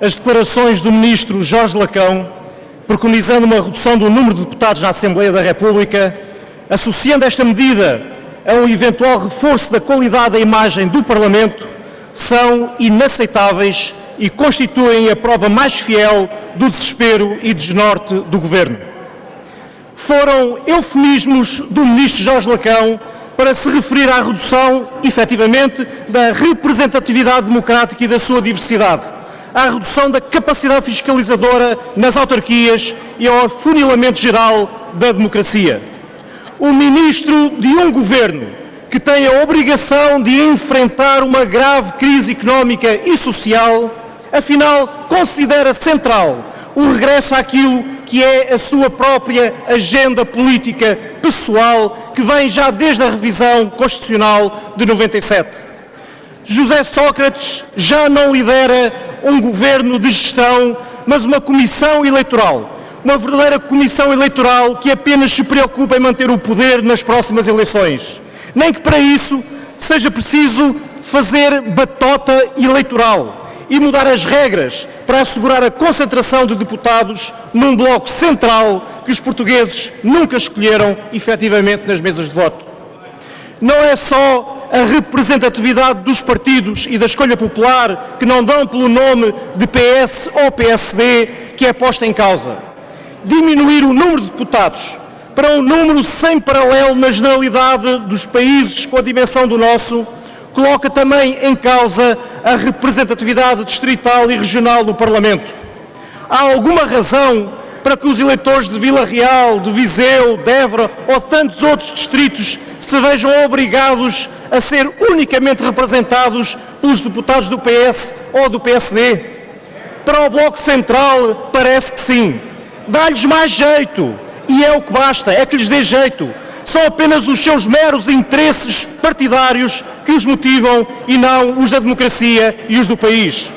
as declarações do Ministro Jorge Lacão, preconizando uma redução do número de deputados na Assembleia da República, associando esta medida a um eventual reforço da qualidade da imagem do Parlamento, são inaceitáveis e constituem a prova mais fiel do desespero e desnorte do Governo. Foram eufemismos do Ministro Jorge Lacão para se referir à redução, efetivamente, da representatividade democrática e da sua diversidade, à redução da capacidade fiscalizadora nas autarquias e ao afunilamento geral da democracia. O Ministro de um Governo que tem a obrigação de enfrentar uma grave crise económica e social, afinal, considera central o regresso àquilo que é a sua própria agenda política pessoal, que vem já desde a revisão constitucional de 97. José Sócrates já não lidera um governo de gestão, mas uma comissão eleitoral, uma verdadeira comissão eleitoral que apenas se preocupa em manter o poder nas próximas eleições. Nem que para isso seja preciso fazer batota eleitoral e mudar as regras para assegurar a concentração de deputados num bloco central que os portugueses nunca escolheram efetivamente nas mesas de voto. Não é só a representatividade dos partidos e da escolha popular que não dão pelo nome de PS ou PSD que é posta em causa. Diminuir o número de deputados para um número sem paralelo na generalidade dos países com a dimensão do nosso coloca também em causa a representatividade distrital e regional do Parlamento. Há alguma razão para que os eleitores de Vila Real, de Viseu, de Évora ou de tantos outros distritos se vejam obrigados a ser unicamente representados pelos deputados do PS ou do PSD? Para o Bloco Central, parece que sim. Dá-lhes mais jeito, e é o que basta, é que lhes dê jeito. São apenas os seus meros interesses partidários que os motivam e não os da democracia e os do país.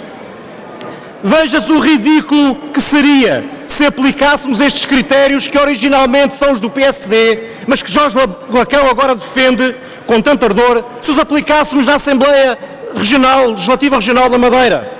Veja-se o ridículo que seria se aplicássemos estes critérios que originalmente são os do PSD, mas que Jorge Lacão agora defende com tanto ardor, se os aplicássemos na Assembleia Legislativa Regional da Madeira.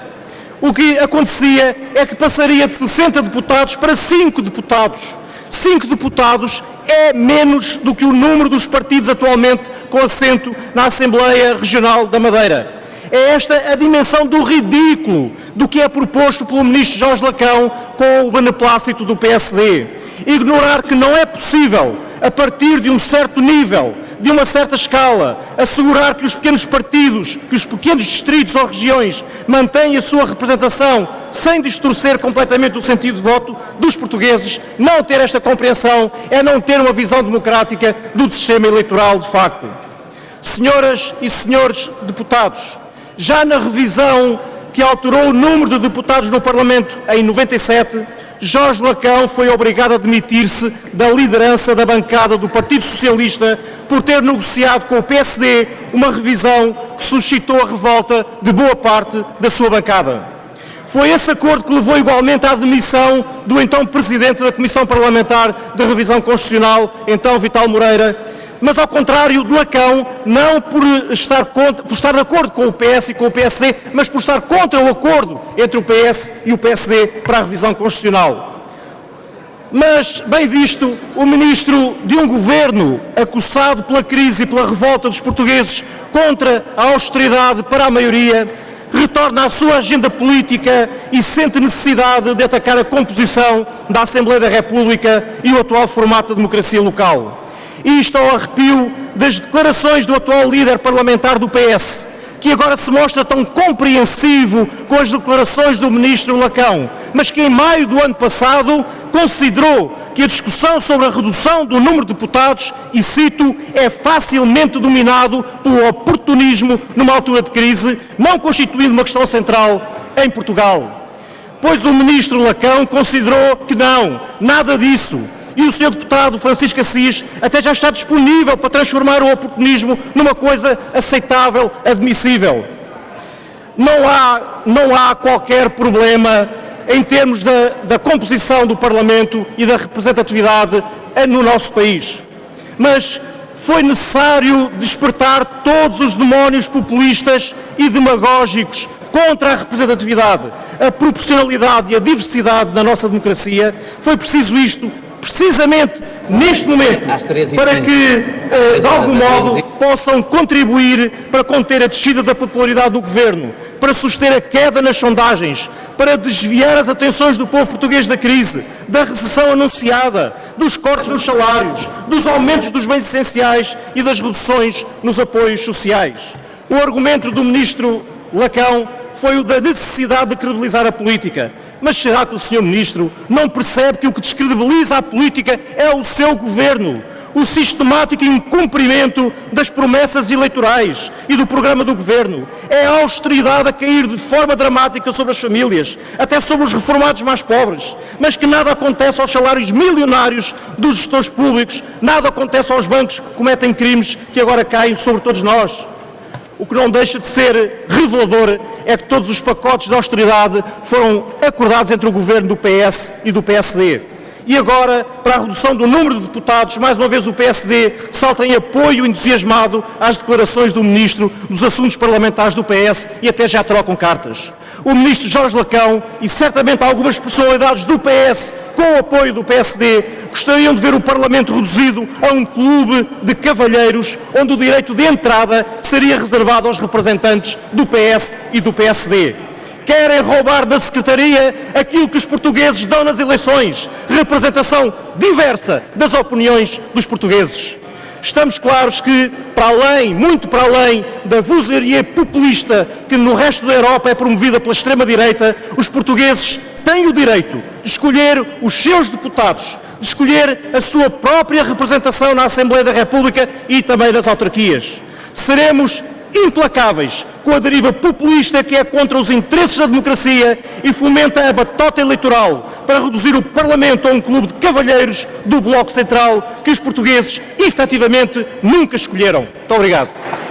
O que acontecia é que passaria de 60 deputados para 5 deputados. 5 deputados é menos do que o número dos partidos atualmente com assento na Assembleia Regional da Madeira. É esta a dimensão do ridículo do que é proposto pelo Ministro Jorge Lacão com o beneplácito do PSD. Ignorar que não é possível, a partir de um certo nível, de uma certa escala, assegurar que os pequenos partidos, que os pequenos distritos ou regiões mantêm a sua representação sem distorcer completamente o sentido de voto dos portugueses, não ter esta compreensão é não ter uma visão democrática do sistema eleitoral de facto. Senhoras e senhores deputados, já na revisão que alterou o número de deputados no Parlamento em 97, Jorge Lacão foi obrigado a demitir-se da liderança da bancada do Partido Socialista por ter negociado com o PSD uma revisão que suscitou a revolta de boa parte da sua bancada. Foi esse acordo que levou igualmente à demissão do então Presidente da Comissão Parlamentar de Revisão Constitucional, então Vital Moreira, mas ao contrário de Lacão, não por estar de acordo com o PS e com o PSD, mas por estar contra o acordo entre o PS e o PSD para a revisão constitucional. Mas, bem visto, o Ministro de um Governo acossado pela crise e pela revolta dos portugueses contra a austeridade para a maioria, retorna à sua agenda política e sente necessidade de atacar a composição da Assembleia da República e o atual formato da democracia local. E isto ao arrepio das declarações do atual líder parlamentar do PS, que agora se mostra tão compreensivo com as declarações do Ministro Lacão, mas que em maio do ano passado considerou que a discussão sobre a redução do número de deputados, e cito, é facilmente dominado pelo oportunismo numa altura de crise, não constituindo uma questão central em Portugal. Pois o Ministro Lacão considerou que não, nada disso. E o Sr. Deputado Francisco Assis até já está disponível para transformar o oportunismo numa coisa aceitável, admissível. Não há qualquer problema em termos da composição do Parlamento e da representatividade no nosso país. Mas foi necessário despertar todos os demónios populistas e demagógicos contra a representatividade, a proporcionalidade e a diversidade da nossa democracia, foi preciso isto, precisamente neste momento, para que, de algum modo, possam contribuir para conter a descida da popularidade do Governo, para suster a queda nas sondagens, para desviar as atenções do povo português da crise, da recessão anunciada, dos cortes nos salários, dos aumentos dos bens essenciais e das reduções nos apoios sociais. O argumento do Ministro Lacão foi o da necessidade de credibilizar a política. Mas será que o Sr. Ministro não percebe que o que descredibiliza a política é o seu Governo? O sistemático incumprimento das promessas eleitorais e do programa do Governo. É a austeridade a cair de forma dramática sobre as famílias, até sobre os reformados mais pobres. Mas que nada acontece aos salários milionários dos gestores públicos, nada acontece aos bancos que cometem crimes que agora caem sobre todos nós. O que não deixa de ser revelador é que todos os pacotes de austeridade foram acordados entre o Governo do PS e do PSD. E agora, para a redução do número de deputados, mais uma vez o PSD salta em apoio entusiasmado às declarações do Ministro dos Assuntos Parlamentares do PS e até já trocam cartas. O Ministro Jorge Lacão e certamente algumas personalidades do PS, com o apoio do PSD, gostariam de ver o Parlamento reduzido a um clube de cavalheiros, onde o direito de entrada seria reservado aos representantes do PS e do PSD. Querem roubar da Secretaria aquilo que os portugueses dão nas eleições, representação diversa das opiniões dos portugueses. Estamos claros que, para além, muito para além da vozeria populista que no resto da Europa é promovida pela extrema-direita, os portugueses têm o direito de escolher os seus deputados, de escolher a sua própria representação na Assembleia da República e também nas autarquias. Seremos implacáveis com a deriva populista que é contra os interesses da democracia e fomenta a batota eleitoral para reduzir o Parlamento a um clube de cavalheiros do Bloco Central que os portugueses efetivamente nunca escolheram. Muito obrigado.